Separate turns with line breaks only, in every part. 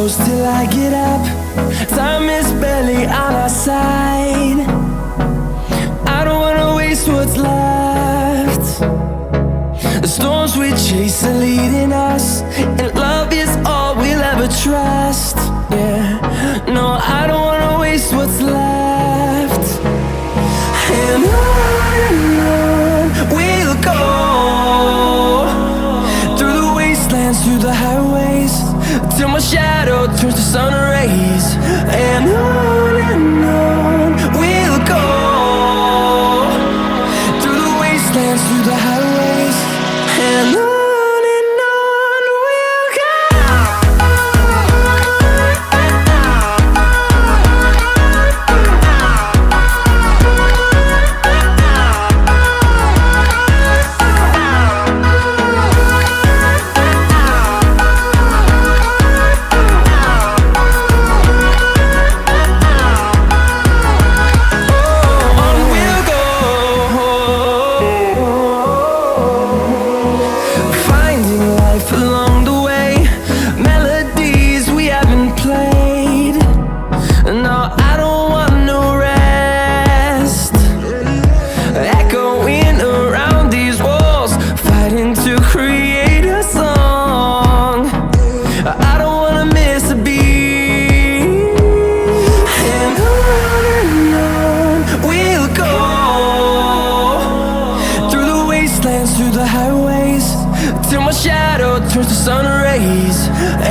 close till I get up. Time is barely on our side. I don't wanna waste what's left. The storms we chase are leading us, and love is all we'll ever trust. Yeah, no, I don't wanna waste what's left. And on we'll go, through the wastelands, through the highways, till my shadow turns to sun rays. And on we'll go, through the wastelands, through the highways, and on. Through the highways, till my shadow turns to sun rays.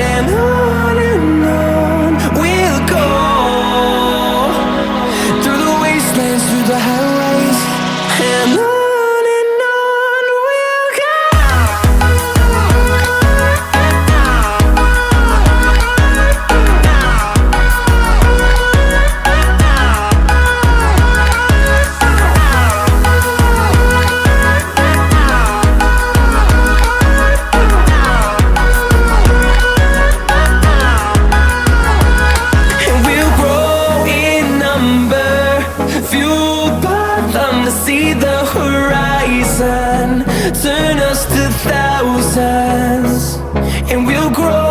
And on we'll go, through the wastelands, through the highways, and on. See the horizon turn us to thousands, and we'll grow